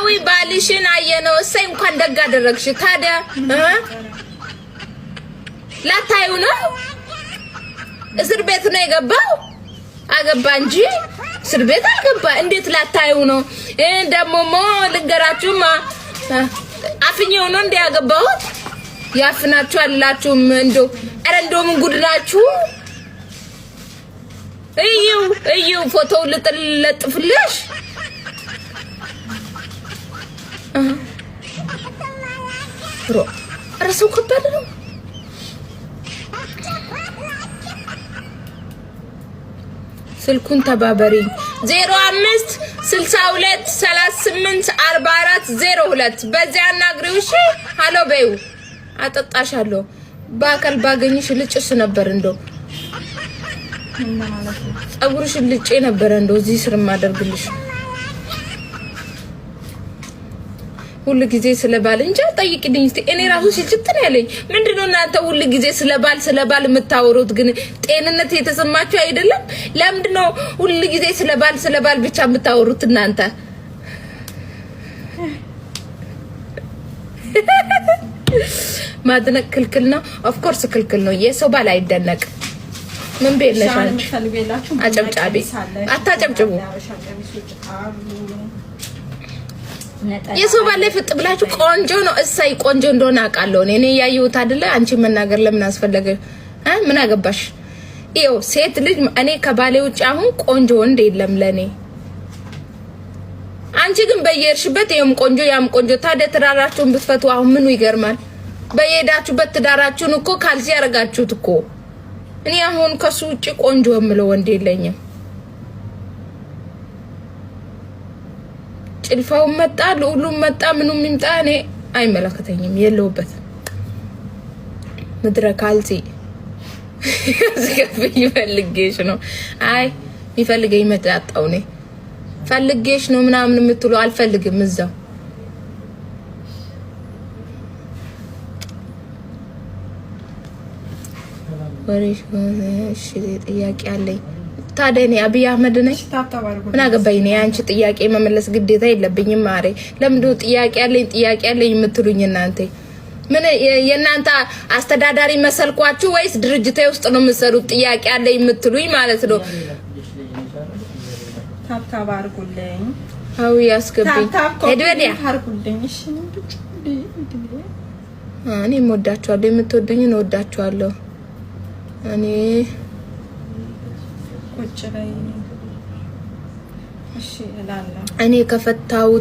ህጋዊ ባልሽን አየነው እሰይ እንኳን ደግ አደረግሽ ታዲያ ላታዩ ነው እስር ቤት ነው የገባው አገባ እንጂ እስር ቤት አልገባ እንዴት ላታዩ ነው ደሞሞ ልንገራችሁማ አፍኛው ነው እንደ ያገባሁት ያፍናችሁ አላችሁም እንደው አረ እንደው ምን ጉድ ናችሁ እዩ ፎቶው ልጥልጥፍልሽ ረሱ ከባድ ነው ስልኩን ተባበሪኝ 05 62 38 44 02 በዚያ አናግሪው እሺ ሃሎ በዩ አጠጣሻለሁ ባከል ባገኝሽ ልጭስ ነበር እንደው ጸጉርሽ ልጬ ነበር እንደው እዚህ ስር ማደርግልሽ ሁሉ ጊዜ ስለባል እንጂ ጠይቂልኝ እስቲ እኔ ራሱ ሲጭት ነው ያለኝ ምንድነው እናንተ ሁሉ ጊዜ ስለባል የምታወሩት ግን ጤንነት የተሰማችሁ አይደለም ለምንድነው ሁሉ ጊዜ ስለባል ብቻ የምታወሩት እናንተ ማድነቅ ክልክል ነው ኦፍ ኮርስ ክልክል ነው የሰው ባል አይደነቅ ምን ቤለሽ አንቺ አጨብጫቢ አታጨብጭቡ የሰው ባል ፍጥ ብላችሁ ቆንጆ ነው እሳይ ቆንጆ እንደሆነ አቃለሁ እኔ ያየሁት አይደለ አንቺ መናገር ለምን አስፈለገ ምን አገባሽ ይው ሴት ልጅ እኔ ከባሌ ውጭ አሁን ቆንጆ ወንድ የለም ለኔ አንቺ ግን በየርሽበት የም ቆንጆ ያም ቆንጆ ታዲያ ትዳራችሁን ብትፈቱ አሁን ምኑ ይገርማል በየዳችሁበት ትዳራችሁን እኮ ካልሲ ያረጋችሁት እኮ እኔ አሁን ከሱ ውጭ ቆንጆ የምለው ወንድ የለኝም ጭልፋው መጣ ለሁሉም መጣ ምኑም ይምጣ እኔ አይመለከተኝም የለውበት ምድረ ካልሲ ዝገብ ይፈልጌሽ ነው አይ ይፈልገኝ መጣጣው ነኝ ፈልጌሽ ነው ምናምን የምትሉ አልፈልግም እዛው ወሬሽ ጥያቄ አለኝ ታዲያ እኔ አብይ አህመድ ነኝ ምን አገባኝ እኔ አንቺ ጥያቄ መመለስ ግዴታ የለብኝም ማሬ ለምንድነው ጥያቄ ያለኝ የምትሉኝ እናንተ ምን የናንተ አስተዳዳሪ መሰልኳችሁ ወይስ ድርጅቴ ውስጥ ነው የምትሰሩት ጥያቄ ያለኝ የምትሉኝ ማለት ነው ታባርኩልኝ አው ያስገብኝ ሄድበዲያ ታባርኩልኝ እሺ እኔ ወዳችኋለሁ የምትወዱኝ ነው ወዳችኋለሁ እኔ ቁጭ ላይ እሺ እላለሁ እኔ ከፈታው